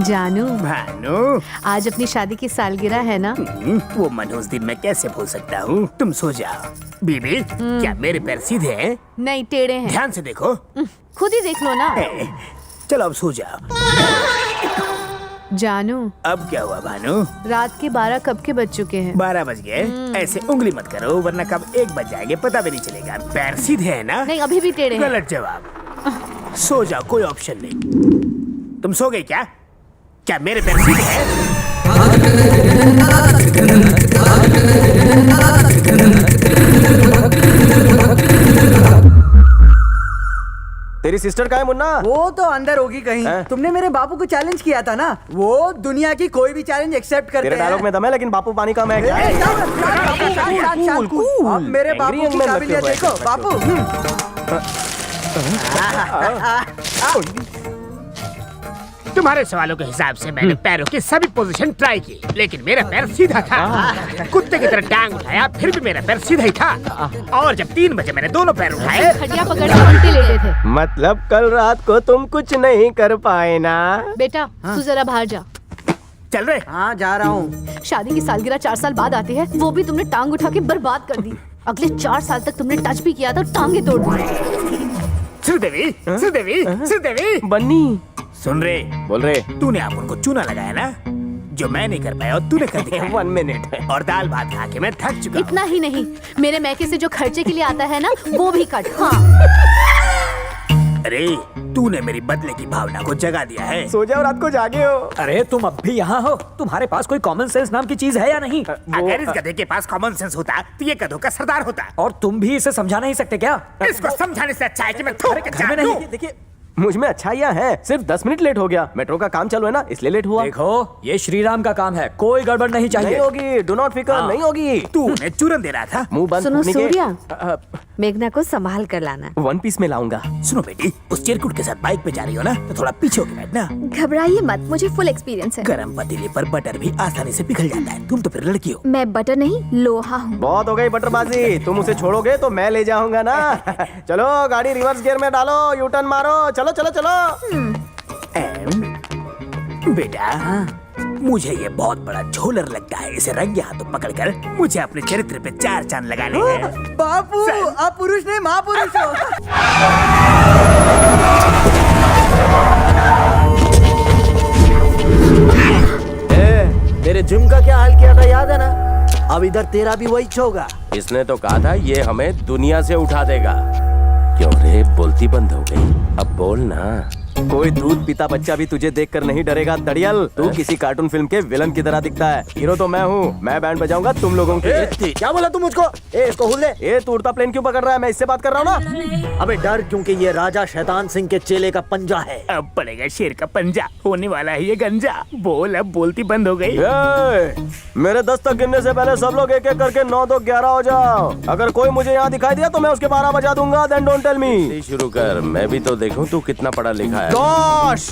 जानू, भानु, आज अपनी शादी की सालगिरह है ना? वो मनहूस दिन मैं कैसे भूल सकता हूँ। तुम सो जाओ। बीबी, क्या मेरे पैर सीधे हैं? नहीं, टेढ़े हैं। ध्यान से देखो। खुद ही देख लो ना। चलो अब सो जाओ। जानू, अब क्या हुआ भानु? रात के 12 कब के बज चुके हैं? 12 बज गए। ऐसे उंगली मत करो वरना कब 1 बज जाएंगे पता भी नहीं चलेगा। पैर सीधे है ना? नहीं, अभी भी टेढ़े हैं। गलत जवाब। सो जाओ, कोई ऑप्शन नहीं। तुम सो गए क्या? क्या मेरे पैर सीधे हैं? तेरी सिस्टर कहाँ है मुन्ना? वो तो अंदर होगी कहीं। तुमने मेरे बापू को चैलेंज किया था ना, वो दुनिया की कोई भी चैलेंज एक्सेप्ट करते हैं। तेरे डायलॉग में दम है लेकिन बापू पानी कम है क्या? अब मेरे बापू की काबिलियत देखो। बापू तुम्हारे सवालों के हिसाब से मैंने पैरों की सभी पोजीशन ट्राई की, लेकिन मेरा पैर सीधा था। कुत्ते की तरह टांग उठाया, फिर भी मेरा पैर सीधा ही था। और जब 3 बजे मैंने दोनों पैर उठाए, खटिया पकड़ के उल्टे लेटे थे। मतलब कल रात को तुम कुछ नहीं कर पाए ना? बेटा, तू जरा बाहर जा। चल रहे। हाँ, जा रहा हूँ। शादी की सालगिरह 4 साल बाद आती है, वो भी तुमने टांग उठा के बर्बाद कर दी। अगले 4 साल तक तुमने टच भी किया तो टांगे तोड़ दी। श्रीदेवी, श्रीदेवी, श्रीदेवी, बन्नी सुन रे, बोल रहे। तूने आप उनको चूना लगाया ना, जो मैं नहीं कर पाया और तूने कर दिया। 1 मिनट। और दाल भात खा के मैं थक चुका हूँ। इतना ही नहीं, मेरे मैके से जो खर्चे के लिए आता है ना, वो भी कट। हाँ। अरे, तूने मेरी बदले की भावना को जगा दिया है। सो जाओ, रात को जागे हो। अरे तुम अब भी यहाँ हो? तुम्हारे पास कोई कॉमन सेंस नाम की चीज है या नहीं? अगर इस गधे के पास कॉमन सेंस होता तो ये गधों का सरदार होता। और तुम भी इसे समझा नहीं सकते क्या? इसको समझाने से अच्छा है कि मैं थोड़े के घर में जान नहीं। दूं। देखिए, मुझ में अच्छाइयाँ हैं। सिर्फ 10 मिनट लेट हो गया। मेट्रो का काम चालू है ना, इसलिए लेट हुआ। देखो, ये श्रीराम का काम है, कोई गड़बड़ नहीं नहीं चाहिए। होगी, डू नॉट फिकर, नहीं होगी। तू उन्हें चूरन दे रहा था। मुंह बंद सुनो रखने के- सूर्या, मेघना को संभाल कर लाना। 1 पीस में लाऊंगा। सुनो बेटी, उस चिरकुट के साथ बाइक पे जा रही हो ना, तो थोड़ा पीछे होके बैठना। घबराइए मत, मुझे फुल एक्सपीरियंस है। गरम पतीले पर बटर भी आसानी से पिघल जाता है। तुम तो फिर लड़की हो। मैं बटर नहीं, लोहा हूँ। बहुत हो गई बटरबाजी। तुम उसे छोड़ोगे तो मैं ले जाऊंगा ना। चलो, गाड़ी रिवर्स गियर में डालो, यू टर्न मारो। चलो चलो चलो। बेटा, मुझे ये बहुत बड़ा झोलर लगता है। इसे रंगे हाथों पकड़कर मुझे अपने चरित्र पे 4 चांद लगाने हैं। बापू, आप पुरुष नहीं महापुरुष हो। तेरे जिम का क्या हाल किया था याद है ना? अब इधर तेरा भी वही होगा। इसने तो कहा था ये हमें दुनिया से उठा देगा। क्यों रे, बोलती बंद हो गई? अब बोल ना। कोई दूध पीता बच्चा भी तुझे देखकर नहीं डरेगा दड़ियल। तू किसी कार्टून फिल्म के विलन की तरह दिखता है। हीरो तो मैं हूँ। मैं बैंड बजाऊंगा तुम लोगों की। क्या बोला तू मुझको? इसको हुल दे। ए, तू उड़ता प्लेन क्यों पकड़ रहा है? मैं इससे बात कर रहा हूँ ना। अबे डर, क्योंकि ये राजा शैतान सिंह के चेले का पंजा है। अब पड़ेगा शेर का पंजा। होने वाला है ये गंजा। बोल, अब बोलती बंद हो गई। मेरे 10 तक गिनने से पहले सब लोग एक एक करके 9 2 11 हो जाओ। अगर कोई मुझे यहाँ दिखाई दिया तो मैं उसके 12 बजा दूंगा। Then don't tell me. शुरू कर, मैं भी तो देखूं तू कितना पढ़ा लिखा है। जोश!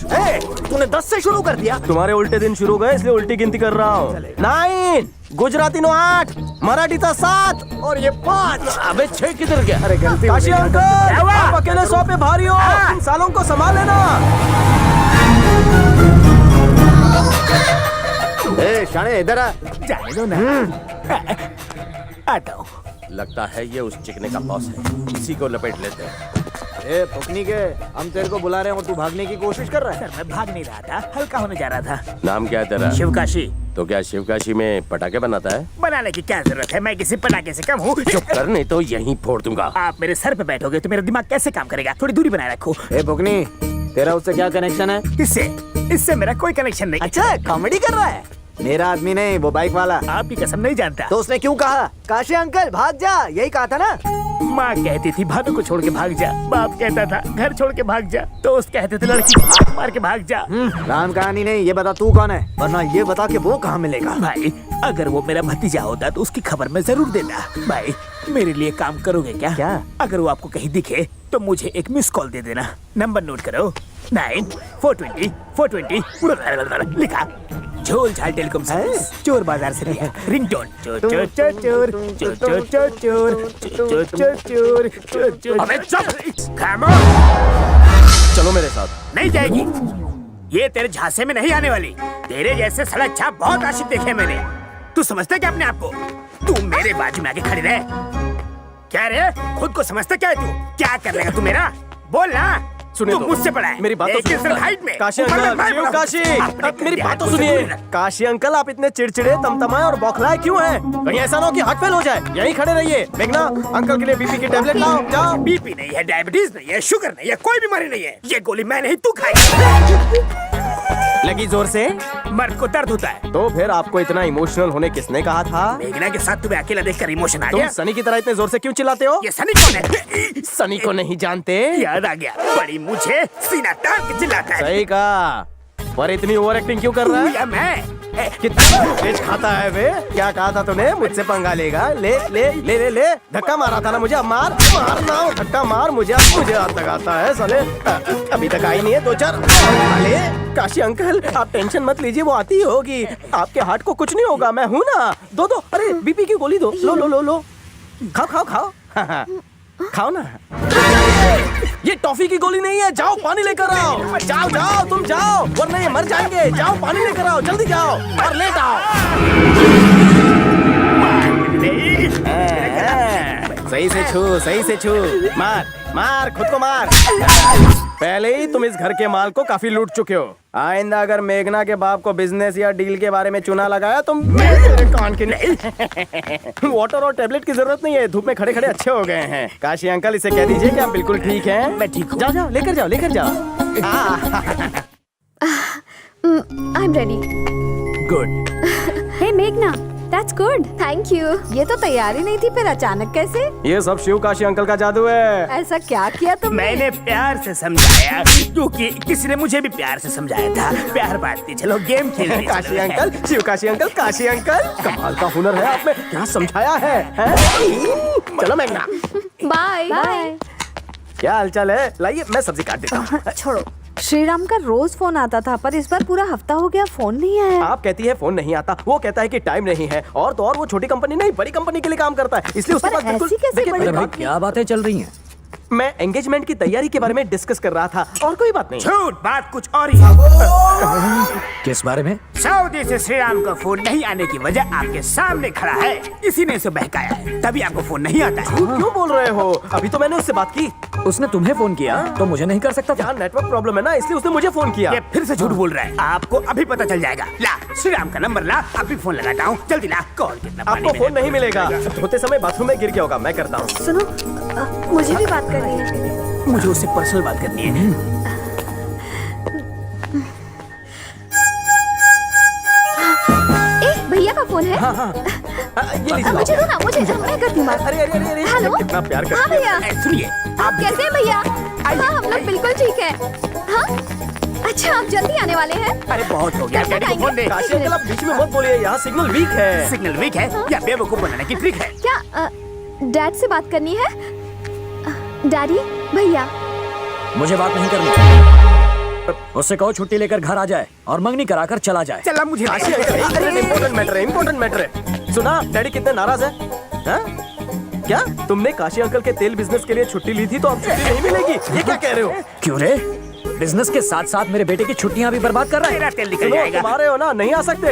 तूने 10 से शुरू कर दिया। तुम्हारे उल्टे दिन शुरू गए इसलिए उल्टी गिनती कर रहा हूँ। 9, गुजराती नो 8, मराठी था 7 और ये 5। अबे 6 किधर गया? अरे गलती काशी अंकल, आप अकेले 100 पे भारी हो। इन सालों को संभाल लेना। शाने इधर आ। जाने दो ना। आता हूँ। लगता है ये उस चिकने का बॉस है। इसी को लपेट लेते हैं। पुकनी के, हम तेरे को बुला रहे हैं और तू भागने की कोशिश कर रहा है। सर, मैं भाग नहीं रहा था, हल्का होने जा रहा था। नाम क्या है तेरा? शिवकाशी। तो क्या शिवकाशी में पटाखे बनाता है? बनाने की क्या जरूरत है? मैं किसी पटाखे से कम हूँ। चुप कर, नहीं तो यहीं फोड़ दूंगा। आप मेरे सर पे बैठोगे तो मेरा दिमाग कैसे काम करेगा? थोड़ी दूरी बनाए रखो। पुकनी, तेरा उससे क्या कनेक्शन है? इससे इससे मेरा कोई कनेक्शन नहीं। अच्छा, कॉमेडी कर रहा है। मेरा आदमी नहीं, वो बाइक वाला। आपकी कसम नहीं जानता। तो उसने क्यों कहा काशी अंकल भाग जा? यही कहा था ना। माँ कहती थी भानु को छोड़ के भाग जा। बाप कहता था घर छोड़ के भाग जा। दोस्त कहते थे लड़की को हाथ मार के भाग जा। राम कहानी नहीं, ये बता तू कौन है, वरना ये बता के वो कहाँ मिलेगा। भाई, अगर वो मेरा भतीजा होता तो उसकी खबर मैं जरूर देता। भाई, मेरे लिए काम करोगे क्या? क्या? अगर वो आपको कहीं दिखे तो मुझे एक मिस कॉल दे देना। नंबर नोट करो, 9 420 420 लिखा। झोल झाल टेलीकॉम सर्विस, चोर बाजार से लिया। रिंगटोन चोर चोर चोर चोर चोर चोर चोर चोर चोर चोर चोर। अबे चुप! खामोश! चलो मेरे साथ। नहीं जाएगी। ये तेरे झांसे में नहीं आने वाली। तेरे जैसे सड़क छाप बहुत आशिक देखे मैंने। तू समझता क्या अपने आप को? तू मेरे बाजू में आके खड़ी रहे। क्या रे, खुद को समझता क्या है तू? क्या कर लेगा तू मेरा? बोल ना। सुनिए तू तो, मुझसे बड़ा है। मेरी बात तो एक ही सुनिए। हाइट में। काशी ऊपर में अंकल, मैं शिव बड़ा हूँ। काशी, अपने अब मेरी यार, बात तो मुझसे सुनिए। दूर रह। काशी अंकल, आप इतने चिड़चिड़े, तमतमाए और बौखलाए क्यों हैं? कहीं ऐसा ना हो कि हार्ट फेल हो जाए। यहीं खड़े रहिए। मेघना, अंकल के लिए बीपी की टेबलेट लाओ, जाओ। बीपी नहीं है, डायबिटीज नहीं है, शुगर नहीं है, कोई बीमारी नहीं है। ये गोली मैं नहीं, तू खाएगा। लगी जोर से? मर्द को दर्द होता है। तो फिर आपको इतना इमोशनल होने किसने कहा था? मेघना के साथ तुम्हें अकेला देखकर इमोशन आ तुम गया। सनी की तरह इतने जोर से क्यों चिल्लाते हो? ये सनी कौन है? सनी को नहीं जानते? याद आ गया, बड़ी मुझे सीना तान के चिल्लाता है। सही कहा, पर इतनी ओवर एक्टिंग क्यों कर रहा है? या मैं कितना तेज खाता है वे? क्या कहा था तूने? मुझसे पंगा लेगा? ले ले ले ले ले, धक्का मारा था ना मुझे, अब मार मार ना, धक्का मार मुझे हाथ लगाता है साले। अभी तक आई नहीं है, 2-4 ले। काशी अंकल, आप टेंशन मत लीजिए, वो आती होगी। आपके हार्ट को कुछ नहीं होगा, मैं हूँ ना। दो दो, अरे बीपी की गोली दो। लो लो लो लो, खाओ खाओ खाओ। खाओ ना। ये टॉफी की गोली नहीं है, जाओ पानी लेकर आओ। जाओ जाओ, तुम जाओ, वरना ये मर जाएंगे। जाओ पानी लेकर आओ, जल्दी जाओ और लेट आओ। सही से छू, सही से छू। मार मार, खुद को मार। पहले ही तुम इस घर के माल को काफी लूट चुके हो। आइंदा अगर मेघना के बाप को बिजनेस या डील के बारे में चुना लगाया तो मेरे कान के नहीं। वाटर और टेबलेट की जरूरत नहीं है, धूप में खड़े खड़े अच्छे हो गए हैं। काशी अंकल, इसे कह दीजिए कि आप बिल्कुल ठीक हैं। मैं ठीक हूँ। जाओ जाओ, लेकर जाओ, लेकर जाओ। I am ready. गुड। हे मेघना, दैट्स गुड। Thank you. ये तो तैयारी नहीं थी, फिर अचानक कैसे? ये सब शिव काशी अंकल का जादू है। ऐसा क्या किया तुमने? मैंने प्यार से समझाया, क्योंकि किसी ने मुझे भी प्यार से समझाया था। प्यार बांटते चलो, गेम खेलते चलो। Kashi uncle, Shiv Kashi uncle, Kashi uncle, कमाल का हुनर है आप में। क्या समझाया है, हैं? चलो मेघना। Bye bye. क्या हालचाल है? लाइए, मैं सब्जी काट देता हूँ। छोड़ो। श्रीराम का रोज फोन आता था, पर इस बार पूरा हफ्ता हो गया फोन नहीं आया। आप कहती है फोन नहीं आता, वो कहता है कि टाइम नहीं है। और तो और वो छोटी कंपनी नहीं, बड़ी कंपनी के लिए काम करता है, इसलिए उसके पर पास बिल्कुल। ऐसी कैसे देखिए, बड़ी देखिए, कंपनी? क्या बातें चल रही हैं? मैं एंगेजमेंट की तैयारी के बारे में डिस्कस कर रहा था, और कोई बात नहीं। झूठ, बात कुछ और ही है। किस बारे में? सऊदी से श्रीराम का फोन नहीं आने की वजह आपके सामने खड़ा है। इसी ने इसे बहकाया है, तभी आपको फोन नहीं आता है। क्यों बोल रहे हो? अभी तो मैंने उससे बात की। उसने तुम्हें फोन किया तो मुझे नहीं कर सकता था? यहाँ नेटवर्क प्रॉब्लम है ना, इसलिए उसने मुझे फोन किया। ये फिर से झूठ बोल रहा है। आपको अभी पता चल जाएगा। ला, श्रीराम का नंबर ला, अभी फोन लगाता हूँ। जल्दी ला, कॉल कितना पानी आपको में फोन नहीं मिलेगा, धोते समय बाथरूम में गिर गया होगा। मैं करता हूँ। सुनो, मुझे भी बात करनी है। मुझे उससे पर्सनल बात करनी है। भैया का फोन है। ये लीजिए। मुझे दो ना, मुझे मैं करती हूँ बात। अरे अरे अरे अरे, हेलो। कितना प्यार हाँ करती है। भैया, ए, सुनिए, आप कैसे हैं भैया? हाँ, हम लोग बिल्कुल ठीक है। हाँ, अच्छा, आप जल्दी आने वाले हैं? अरे बहुत हो गया, डैडी को फोन दे। काशी अंकल, आप बीच में मत बोलिए, यहाँ सिग्नल वीक है। सिग्नल वीक है या बेवकूफ बनाने की ट्रिक है? क्या डैड से बात करनी है? डैडी, भैया। मुझे बात नहीं करनी। उससे कहो छुट्टी लेकर घर आ जाए और मंगनी कराकर चला जाए। चला मुझे काशी अंकल, इम्पोर्टेंट मैटर है, इम्पोर्टेंट मैटर है। सुना, डैडी कितने नाराज है? हाँ? क्या तुमने काशी अंकल के तेल बिजनेस के लिए छुट्टी ली थी, तो अब छुट्टी नहीं मिलेगी? ये क्या कह रहे हो? क्यों रे? बिजनेस के साथ साथ मेरे बेटे की छुट्टियां भी बर्बाद कर रहा है। मेरा तेल निकल सुनो, जाएगा। तुम्हारे हो ना, नहीं आ सकते।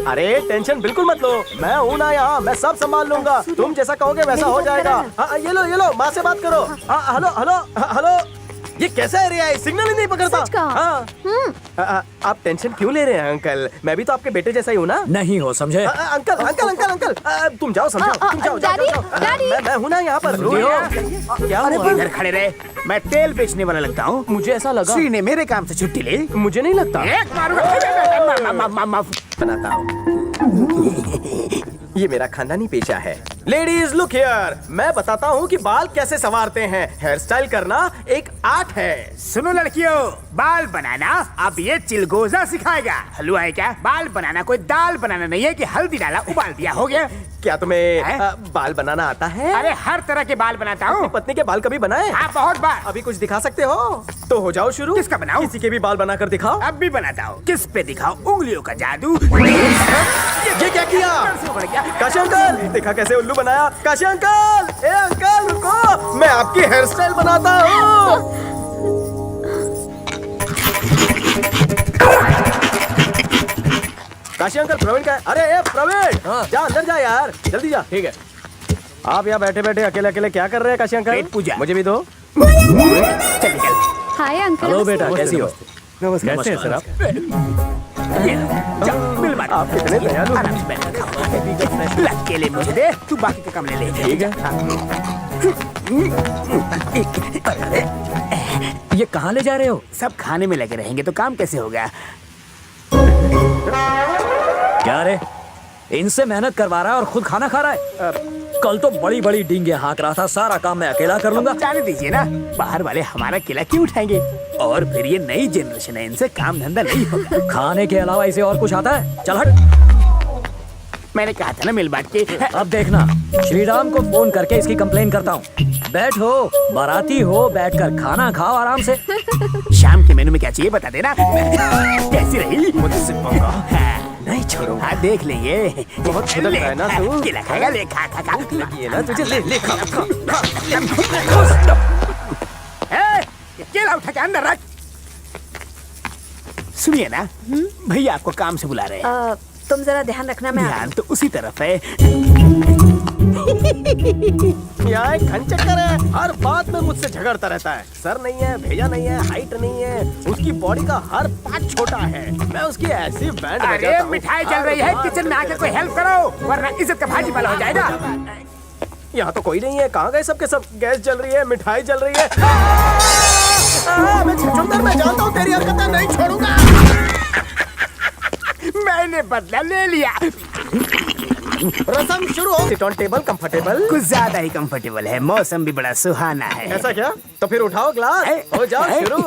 अरे टेंशन बिल्कुल मत लो, मैं हूँ ना यहाँ, मैं सब संभाल लूंगा। तुम जैसा कहोगे वैसा हो जाएगा। हाँ, ये लो, माँ से बात करो। हाँ, हेलो हेलो हेलो। ये कैसा एरिया है? सिग्नल ही नहीं पकड़ता। सच कहा। हाँ। आप टेंशन क्यों ले रहे हैं अंकल? मैं भी तो आपके बेटे जैसा ही हूँ ना। नहीं हो, समझे? अंकल अंकल अंकल अंकल, तुम जाओ, समझाओ। तुम जाओ, डैडी, डैडी। मैं हूँ ना यहाँ पर। क्या हुआ? इधर खड़े रहे, मैं तेल बेचने वाला लगता हूँ। मुझे ऐसा लगा। श्री ने मेरे काम से छुट्टी ली। मुझे नहीं लगता। एक मारूंगा। बनाता हूँ। ये मेरा खानदानी पेशा है। लेडीज लुक हियर, मैं बताता हूँ कि बाल कैसे संवारते हैं। हेयर स्टाइल करना एक आर्ट है। सुनो लड़कियों, बाल बनाना अब ये चिलगोजा सिखाएगा। हलवा है क्या? बाल बनाना कोई दाल बनाना नहीं है कि हल्दी डाला उबाल दिया हो गया। क्या तुम्हें हैं? बाल बनाना आता है? अरे हर तरह के बाल बनाता हूँ। पत्नी के बाल कभी बनाए? हाँ, बहुत बार। अभी कुछ दिखा सकते हो? तो हो जाओ शुरू। किसका बनाऊं? किसी के भी बाल बनाकर दिखाओ। अब भी बनाता हूँ। किस पे दिखाओ? उंगलियों का जादू। ये क्या किया? काशी अंकल, देखा कैसे उल्लू बनाया? काशी अंकल, ए अंकल रुको, मैं आपकी हेयर स्टाइल बनाता हूँ। काशी अंकल प्रवीण का है। अरे ए प्रवीण, जा अंदर जा यार, जल्दी जा। ठीक है। आप यहाँ बैठे बैठे अकेले अकेले क्या कर रहे हैं काशी अंकल? पेट पूजा। मुझे भी दो। चल निकल। Hi uncle. हेलो बेटा, कैसी हो? नमस्कार। कैसे हैं सर आप? चल, मिल बात। आप कितने दयालु। आराम से बैठ कर खाओ। लग के ले मुझे दे, तू बाकी का काम ले ले। ठीक है। ये कहाँ ले जा रहे हो? सब खाने में लगे रहेंगे तो काम कैसे होगा? क्या रे, इनसे मेहनत करवा रहा है और खुद खाना खा रहा है? कल तो बड़ी बड़ी डींगे हाँक रहा था, सारा काम मैं अकेला कर लूंगा। जाने दीजिए ना, बाहर वाले हमारा किला क्यों उठाएंगे? और फिर ये नई जनरेशन है, इनसे काम धंधा नहीं होगा। खाने के अलावा इसे और कुछ आता है? चल हट। मैंने कहा था ना मिल बांट के। अब देखना, श्रीराम को फोन करके इसकी कंप्लेन करता हूँ। बैठो, बाराती हो, बैठकर खाना खाओ आराम से। शाम के मेनू में क्या चाहिए बता देना। कैसी रही? मुझसे पंगा नहीं छोड़ूंगा। हाँ देख लेंगे। बहुत छुलक रहा है ना तू। किला खाएगा, ले खा खा खा। ये ना तुझे ले खा। केला उठा के अंदर रख। सुनिए ना, भैया आपको काम से बुला रहे हैं। तुम जरा ध्यान रखना, मैं ध्यान तो उसी तरफ है। यहाँ एक घन चक्कर है, हर बात में मुझसे झगड़ता रहता है। सर नहीं है, भेजा नहीं है, हाइट नहीं है, उसकी बॉडी का हर पार्ट छोटा है। मैं उसकी ऐसी बैंड अरे बजाता हूँ। मिठाई चल रही है, किचन में आके कोई हेल्प करो, वरना इज्जत का भाजी पाला हो जाएगा। यहाँ तो कोई नहीं है, कहाँ गए सबके सब? गैस जल रही है, मिठाई जल रही है। मैं छुछुंदर, मैं जानता हूँ तेरी हरकतें नहीं छोड़ूंगा। मैंने बदला ले लिया। रसम शुरू हो। Sit on table, comfortable. कुछ ज्यादा ही कंफर्टेबल है, मौसम भी बड़ा सुहाना है। ऐसा क्या? तो फिर उठाओ ग्लास, हो जाओ शुरू।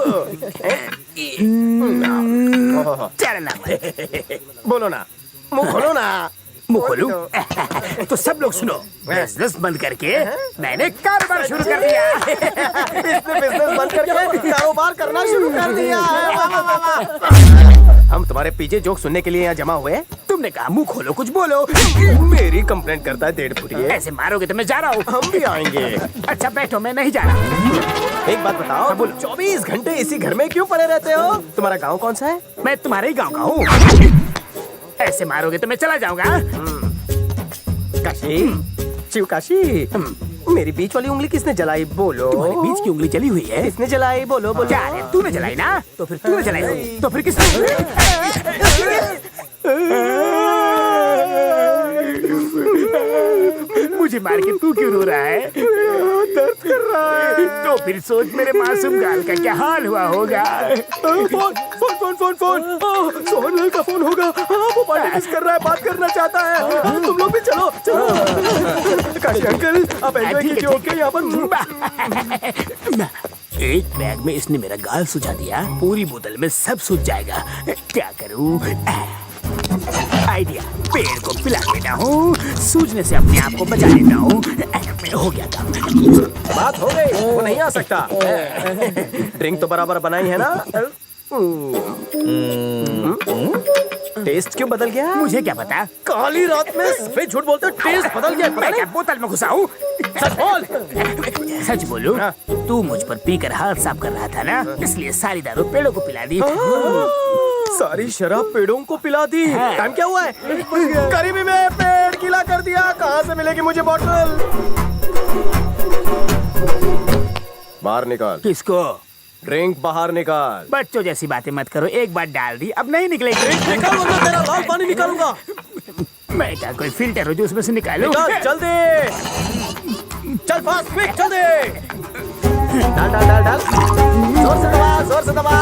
चलना बोलो ना, मुंह खोलो ना। मुंह खोलूं? तो सब लोग सुनो, बिजनेस बंद करके मैंने कारोबार शुरू कर दिया। इसने बिजनेस बंद करके कारोबार करना शुरू कर दिया है। हम तुम्हारे पीछे जोक सुनने के लिए यहाँ जमा हुए। तुमने कहा मुंह खोलो, कुछ बोलो। मेरी कंप्लेंट करता है 1.5 फुट ये। ऐसे मारोगे तो मैं जा रहा हूँ। हम भी आएंगे। अच्छा बैठो, मैं नहीं जा रहा। एक बात बताओ, 24 घंटे इसी घर में क्यों पड़े रहते हो? तुम्हारा गांव कौन सा है? मैं तुम्हारे ही गाँव का हूँ। ऐसे मारोगे तो मैं चला जाऊंगा। काशी, शिव काशी, मेरी बीच वाली उंगली किसने जलाई? बोलो। तुम्हारे बीच की उंगली जली हुई है। किसने जलाई? बोलो बोलो। क्या रे, तूने जलाई ना? तो फिर तूने जलाई होगी। तो फिर किसने? मुझे मार के तू क्यों रो रहा है? दर्द कर रहा है। तो फिर सोच मेरे मासूम गाल का क्या हाल हुआ होगा। Phone phone phone phone phone Sohan का फोन होगा। हाँ, वो पार्टी मिस कर रहा है, बात करना चाहता है। हाँ, तुम लोग भी चलो चलो। काशी अंकल, आप एंजॉय कीजिए। ओके, यहाँ पर एक बैग में इसने मेरा गाल सुझा दिया, पूरी बोतल में सब सूझ जाएगा। क्या करूं? आइडिया, पेड़ को पिला देता हूँ, सूझने से अपने आप को बचा लेता हूँ। हो गया काम। बात हो गई, वो नहीं आ सकता। ड्रिंक तो बराबर बनाई है ना? टेस्ट क्यों बदल गया? मुझे क्या पता? काली रात में सफेद झूठ बोलते, टेस्ट बदल गया। मैं क्या बोतल में घुसा हूँ? सच बोल। सच बोलूं? तू मुझ पर पीकर हाथ साफ कर रहा था ना, इसलिए सारी दारू पेड़ों को पिला दी। सारी शराब पेड़ों को पिला दी। टाइम क्या हुआ है? करीबी में पेड़ गीला कर दिया। कहाँ से मिलेगी मुझे बोतल? बाहर निकाल। किसको? ड्रिंक बाहर निकाल। बच्चों जैसी बातें मत करो, एक बार डाल दी अब नहीं निकलेगी। निकाल वरना तेरा लाल पानी निकालूंगा। मैं क्या कोई फिल्टर हो जो उसमें से निकालूं? निकाल जल्दी, चल फास्ट, क्विक, जल्दी। डाल डाल डाल डाल, जोर से दबा, जोर से दबा।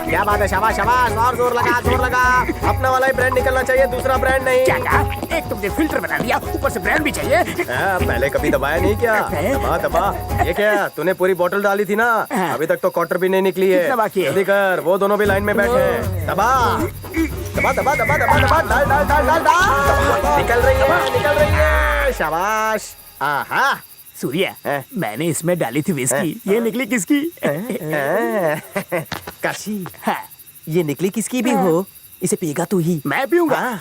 क्या बात है, शाबाश शाबाश, और जोर लगा, जोर लगा। अपना वाला ही ब्रांड निकलना चाहिए, दूसरा ब्रांड नहीं। क्या कहा? एक तुमने फिल्टर बना दिया, ऊपर से ब्रांड भी चाहिए। पहले कभी दबाया नहीं क्या? दबा दबा। ये क्या, तूने पूरी बोतल डाली थी ना? अभी तक तो क्वार्टर भी नहीं निकली है। दबा के। जल्दी कर, वो दोनों भी लाइन में बैठे हैं। दबा दबा दबा दबा दबा दबा, डाल डाल डाल डाल डाल। निकल रही है, निकल रही है। शाबाश। आहा, सूर्या, मैंने इसमें डाली थी विस्की, ये निकली किसकी? काशी, हाँ। ये निकली किसकी भी हो, इसे पिएगा तू ही। मैं पीऊंगा।